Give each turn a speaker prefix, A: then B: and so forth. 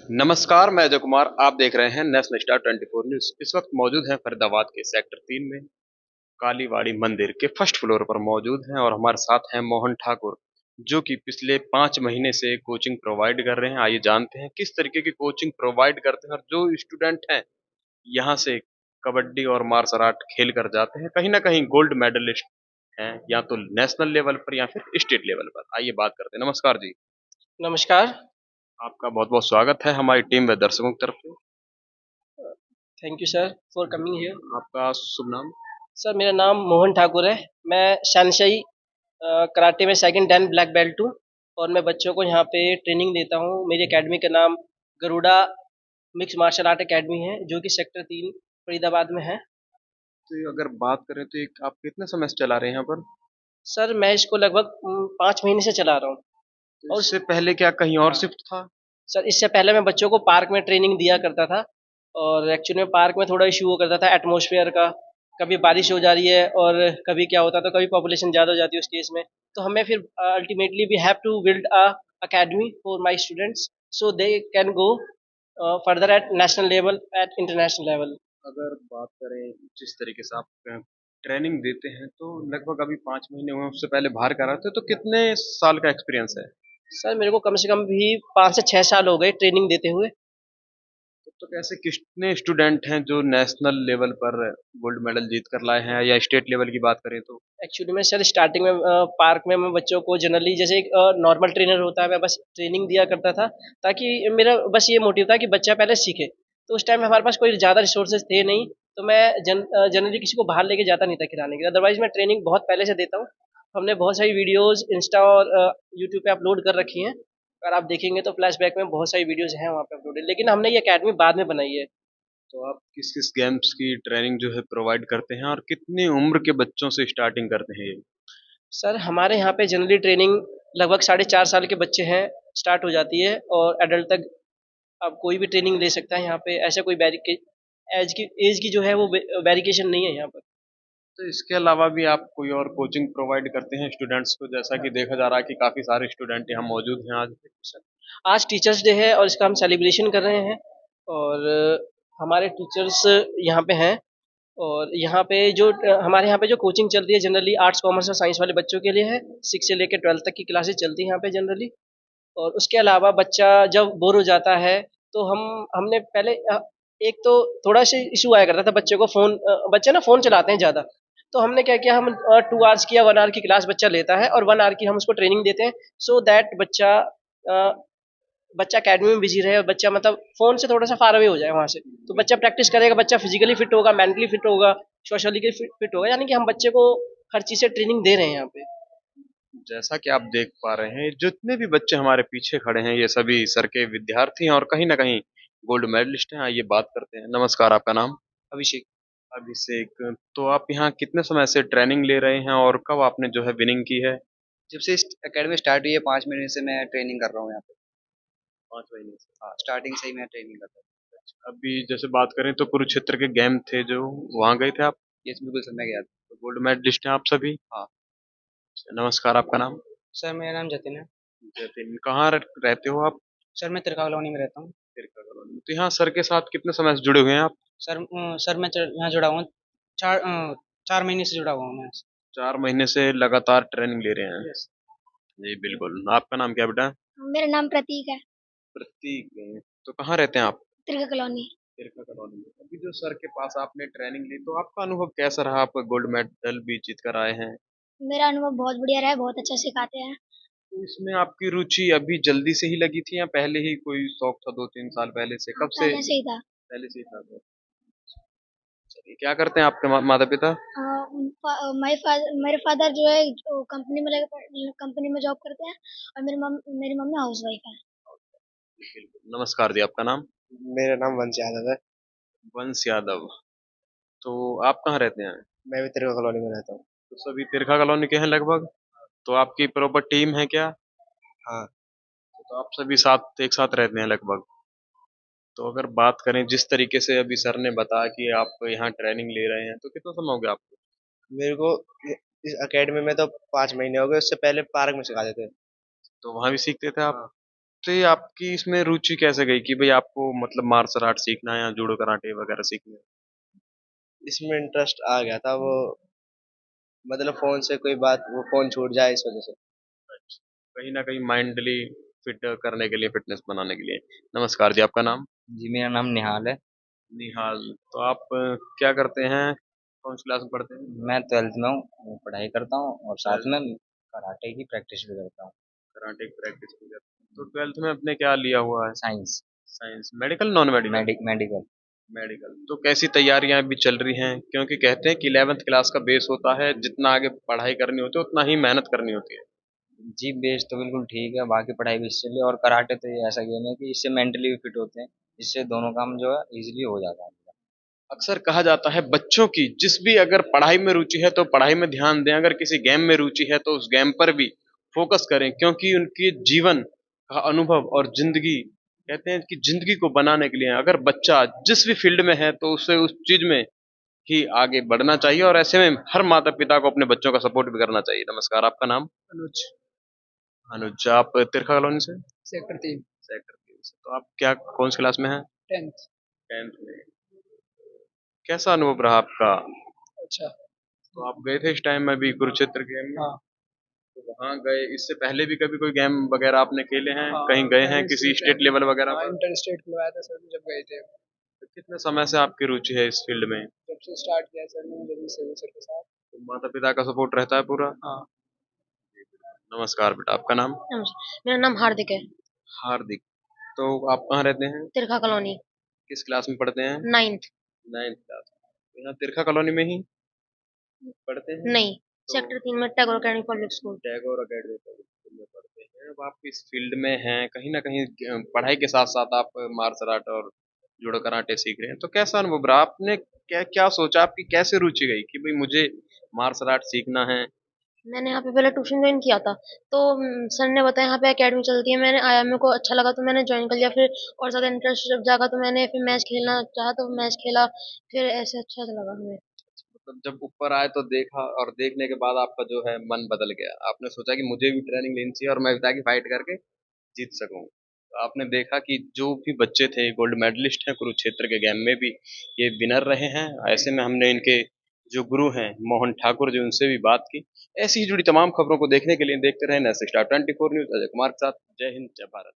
A: नमस्कार, मैं अजय कुमार। आप देख रहे हैं नेशनल स्टार 24 न्यूज़। इस वक्त मौजूद हैं फरीदाबाद के सेक्टर 3 में कालीबाड़ी मंदिर के फर्स्ट फ्लोर पर मौजूद हैं और हमारे साथ हैं मोहन ठाकुर, जो कि पिछले 5 महीने से कोचिंग प्रोवाइड कर रहे हैं। आइए जानते हैं किस तरीके की कोचिंग प्रोवाइड करते हैं और जो स्टूडेंट हैं यहाँ से कबड्डी और मार्शल आर्ट खेल कर जाते हैं, कहीं ना कहीं गोल्ड मेडलिस्ट हैं, या तो नेशनल लेवल पर या फिर स्टेट लेवल पर। आइए बात करते हैं। नमस्कार जी।
B: नमस्कार।
A: आपका बहुत बहुत स्वागत है हमारी टीम व दर्शकों की तरफ से।
B: Thank you sir for coming here.
A: आपका शुभ नाम?
B: सर मेरा नाम मोहन ठाकुर है। मैं शानशई कराटे में सेकंड डैन ब्लैक बेल्ट हूँ और मैं बच्चों को यहाँ पे ट्रेनिंग देता हूँ। मेरी एकेडमी का नाम Garuda mix martial art academy है, जो कि सेक्टर 3 फरीदाबाद में है।
A: तो अगर बात करें तो एक आप कितने समय से चला रहे हैं यहाँ पर?
B: सर मैं इसको लगभग 5 महीने से चला रहा हूँ।
A: तो
B: और
A: इससे पहले क्या कहीं और
B: हाँ
A: शिफ्ट था?
B: सर, इससे पहले मैं बच्चों को पार्क में ट्रेनिंग दिया करता था और एक्चुअली में पार्क में थोड़ा इशू हुआ करता था एटमॉस्फेयर का। कभी बारिश हो जा रही है और कभी क्या होता था, कभी पॉपुलेशन ज़्यादा हो जाती है उस केस में। तो हमें फिर ultimately we have to build a academy for my students so they can go further at national level at international level.
A: अगर बात करें जिस तरीके से आप ट्रेनिंग देते हैं तो लगभग अभी 5 महीने हुए, उससे पहले बाहर कर रहे थे, तो कितने साल का एक्सपीरियंस है?
B: सर मेरे को कम से कम भी 5 से 6 साल हो गए ट्रेनिंग देते हुए।
A: तो कैसे कितने स्टूडेंट हैं जो नेशनल लेवल पर गोल्ड मेडल जीत कर लाए हैं, या स्टेट लेवल की बात करें तो?
B: एक्चुअली में सर स्टार्टिंग में पार्क में मैं बच्चों को जनरली जैसे एक नॉर्मल ट्रेनर होता है, मैं बस ट्रेनिंग दिया करता था, ताकि मेरा बस ये मोटिव था कि बच्चा पहले सीखे। तो उस टाइम में हमारे पास कोई ज़्यादा रिसोर्सेज थे नहीं, तो मैं जनरली किसी को बाहर लेके जाता नहीं था खिलाने के लिए। अदरवाइज मैं ट्रेनिंग बहुत पहले से देता हूँ। हमने बहुत सारी वीडियोस इंस्टा और यूट्यूब पे अपलोड कर रखी हैं। अगर आप देखेंगे तो फ्लैशबैक में बहुत सारी वीडियोस हैं वहाँ पे अपलोडेड, लेकिन हमने ये अकेडमी बाद में बनाई है।
A: तो आप किस किस गेम्स की ट्रेनिंग जो है प्रोवाइड करते हैं और कितनी उम्र के बच्चों से स्टार्टिंग करते हैं ये?
B: सर हमारे यहाँ पे जनरली ट्रेनिंग लगभग 4.5 साल के बच्चे हैं स्टार्ट हो जाती है, और एडल्ट तक आप कोई भी ट्रेनिंग ले सकता है यहाँ पे। ऐसा कोई एज की जो है वो वेरिकेशन नहीं है यहाँ पर।
A: तो इसके अलावा भी आप कोई और कोचिंग प्रोवाइड करते हैं स्टूडेंट्स को, जैसा कि देखा जा रहा है कि काफी सारे स्टूडेंट यहाँ मौजूद हैं आज?
B: आज टीचर्स डे है और इसका हम सेलिब्रेशन कर रहे हैं, और हमारे टीचर्स यहाँ पे हैं। और यहाँ पे जो हमारे यहाँ पे जो कोचिंग चलती है जनरली आर्ट्स कॉमर्स और साइंस वाले बच्चों के लिए है। 6 से लेकर 12 तक की क्लासेस चलती हैं यहाँ पे जनरली। और उसके अलावा बच्चा जब बोर हो जाता है तो हमने पहले एक तो थोड़ा सा इशू आया करता था बच्चे को फ़ोन, बच्चे ना फ़ोन चलाते हैं ज़्यादा। तो हमने क्या किया, हम 2 आवर्स की या 1 आवर की क्लास बच्चा लेता है और 1 आवर की हम उसको ट्रेनिंग देते हैं, सो दैट बच्चा अकेडमी में बिजी रहे और बच्चा मतलब फ़ोन से थोड़ा सा फार अवे हो जाए वहाँ से। तो बच्चा प्रैक्टिस करेगा, बच्चा फिजिकली फिट होगा, मेंटली फिट होगा, सोशली फिट होगा। यानी कि हम बच्चे को हर चीज़ से ट्रेनिंग दे रहे हैं यहाँ पे।
A: जैसा कि आप देख पा रहे हैं, जितने भी बच्चे हमारे पीछे खड़े हैं ये सभी सर के विद्यार्थी हैं और कहीं ना कहीं गोल्ड मेडलिस्ट हैं। आइए बात करते हैं। नमस्कार, आपका नाम?
B: अभिषेक।
A: अभिषेक। तो आप यहाँ कितने समय से ट्रेनिंग ले रहे हैं और कब आपने जो है विनिंग की है?
B: जब से अकेडमी स्टार्ट हुई है 5 महीने से मैं ट्रेनिंग कर रहा हूँ यहाँ पे।
A: 5 महीने से?
B: हाँ, स्टार्टिंग से ही मैं ट्रेनिंग करता हूँ।
A: अभी जैसे बात करें तो कुरुक्षेत्र के गेम थे जो, वहाँ गए थे आप?
B: यस, बिल्कुल सर, मैं गया था।
A: तो गोल्ड मेडलिस्ट हैं आप सभी?
B: हाँ।
A: नमस्कार, आपका नाम?
B: सर मेरा नाम जतिन है।
A: जतिन। कहाँ रहते हो आप?
B: सर मैं तिरका कॉलोनी में रहता हूँ।
A: तिरका कॉलोनी में। तो यहाँ सर के साथ कितने समय से जुड़े हुए हैं आप?
B: सर मैं यहाँ जुड़ा हुआ हूँ। 4 महीने से जुड़ा हुआ हूँ मैं।
A: 4 महीने से लगातार ट्रेनिंग ले रहे हैं?
B: यस।
A: जी बिल्कुल। आपका नाम क्या बेटा?
C: मेरा नाम प्रतीक है।
A: प्रतीक। तो कहाँ रहते हैं आप?
C: तिरका कॉलोनी।
A: तिरका कॉलोनी में। अभी जो सर के पास आपने ट्रेनिंग ली, तो आपका अनुभव कैसा रहा? आप गोल्ड मेडल भी जीत कर आए हैं।
C: मेरा अनुभव बहुत बढ़िया रहा है, बहुत अच्छा सिखाते हैं।
A: तो इसमें आपकी रुचि अभी जल्दी से ही लगी थी या पहले ही कोई शौक था? 2-3 साल पहले से?
C: हाँ,
A: कब से?
C: पहले से ही था।
A: पहले से ही था तो। चलिए, क्या करते हैं आपके माता पिता?
C: मेरे फादर जो है जो कंपनी में जॉब करते हैं, और मेरी मम्मी हाउस वाइफ है।
A: बिल्कुल। नमस्कार जी, आपका नाम?
B: मेरा नाम वंश यादव है।
A: वंश यादव। तो आप कहाँ रहते हैं?
B: मैं भी तिरका कॉलोनी में रहता हूँ।
A: तो सभी तिरका कॉलोनी के हैं लगभग? तो आपकी प्रॉपर टीम है क्या?
B: हाँ।
A: तो आप सभी साथ एक साथ रहते हैं लगभग? तो अगर बात करें जिस तरीके से अभी सर ने बताया कि आप यहाँ ट्रेनिंग ले रहे हैं, तो कितना समय हो गया आपको?
B: मेरे को इस एकेडमी में तो 5 महीने हो गए, उससे पहले पार्क में सिखाते थे।
A: तो वहाँ भी सीखते थे आप?
B: हाँ।
A: तो ये आपकी इसमें रुचि कैसे गई कि भाई आपको मतलब मार्शल आर्ट सीखना है या जूडो कराटे वगैरह सीखना है?
D: इसमें इंटरेस्ट आ गया था वो, मतलब फोन से कोई बात, वो फोन छूट जाए इस वजह से।
A: कहीं ना कहीं माइंडली फिट करने के लिए, फिटनेस बनाने के लिए। नमस्कार जी, आपका नाम?
E: जी मेरा नाम निहाल है।
A: निहाल। तो आप क्या करते हैं, कौन सी क्लास में पढ़ते हैं?
E: मैं 12th में हूँ, पढ़ाई करता हूँ और साथ
A: 12th
E: में कराटे की प्रैक्टिस भी करता हूँ।
A: कराटे की प्रैक्टिस भी करते हैं। तो 12th में आपने क्या लिया हुआ है?
E: Science.
A: Science, medical, non medical?
E: Medical.
A: Medical. तो कैसी तैयारियां अभी चल रही हैं, क्योंकि कहते हैं कि 11th क्लास का बेस होता है, जितना आगे पढ़ाई करनी होती है उतना ही मेहनत करनी होती है।
E: जी बेस तो बिल्कुल ठीक है, बाकी पढ़ाई भी इससे लिए, और कराटे तो ये ऐसा गेम है कि इससे मेंटली भी फिट होते हैं, इससे दोनों काम जो है इजीली हो जाता है।
A: अक्सर कहा जाता है बच्चों की जिस भी अगर पढ़ाई में रुचि है तो पढ़ाई में ध्यान दें, अगर किसी गेम में रुचि है तो उस गेम पर भी फोकस करें, क्योंकि उनके जीवन का अनुभव और जिंदगी, कहते हैं कि जिंदगी को बनाने के लिए अगर बच्चा जिस भी फील्ड में है तो उसे उस चीज में ही आगे बढ़ना चाहिए, और ऐसे में हर माता पिता को अपने बच्चों का सपोर्ट भी करना चाहिए। नमस्कार, आपका नाम?
B: अनुज।
A: अनुज। आप तिरखा कॉलोनी से?
B: सेक्टर 3।
A: सेक्टर 3 से। तो आप क्या, कौन सी क्लास में हैं?
B: 10th।
A: 10th में। कैसा अनुभव रहा आपका?
B: अच्छा।
A: तो आप गए थे इस टाइम में भी कुरुक्षेत्र गेम में?
B: हाँ।
A: तो वहाँ गए, इससे पहले भी कभी कोई गेम वगैरह आपने खेले हैं?
B: हाँ,
A: कहीं गए हैं
B: मैंने
A: किसी
B: इससे
A: स्टेट लेवल वगैरह
B: हाँ,
A: पर?
B: इंटर स्टेट खुलवाया था सर जब गए थे।
A: तो कितने समय से आपकी रुचि है इस फील्ड में?
B: जब से स्टार्ट किया सर मैंने, जब से सिविल सर के साथ।
A: तो माता पिता का सपोर्ट रहता है पूरा?
B: हाँ।
A: नमस्कार बेटा, आपका नाम?
C: मेरा नाम हार्दिक है।
A: हार्दिक। तो आप कहाँ रहते हैं?
C: तिरखा कॉलोनी।
A: किस क्लास में पढ़ते हैं?
C: 9th।
A: 9th class. यहाँ तिरखा कॉलोनी में ही पढ़ते हैं?
C: नहीं,
A: तो
C: सेक्टर 3 में Tagore academy public school.
A: Tagore academy public school में पढ़ते हैं। अब आप इस फील्ड में हैं, कहीं ना कहीं पढ़ाई के साथ साथ आप मार्शल आर्ट और जूडो कराटे सीख रहे हैं, तो कैसा अनुभव रहा? आपने क्या क्या सोचा, आपकी कैसे रुचि गई कि भाई मुझे मार्शल आर्ट सीखना है?
C: मैंने यहाँ पे पहले ट्यूशन ज्वाइन किया था, तो सर ने बताया यहाँ पे एकेडमी चलती है, मैंने आया, मेरे को अच्छा लगा तो मैंने ज्वाइन कर लिया। फिर और ज़्यादा इंटरेस्ट जब जागा तो मैंने फिर मैच खेलना चाहा तो मैच खेला, फिर ऐसे अच्छा लगा हमें।
A: मतलब जब ऊपर आए तो देखा, और देखने के बाद आपका जो है मन बदल गया, आपने सोचा कि मुझे भी ट्रेनिंग लेनी चाहिए और मैं भी ताकि फाइट करके जीत सकूं। तो आपने देखा कि जो भी बच्चे थे गोल्ड मेडलिस्ट हैं कुरुक्षेत्र के गेम में भी, ये विनर रहे हैं। ऐसे में हमने इनके जो गुरु हैं मोहन ठाकुर जी, उनसे भी बात की। ऐसी ही जुड़ी तमाम खबरों को देखने के लिए देखते रहे nation star 24 news. Ajay Kumar के साथ, जय हिंद, जय भारत।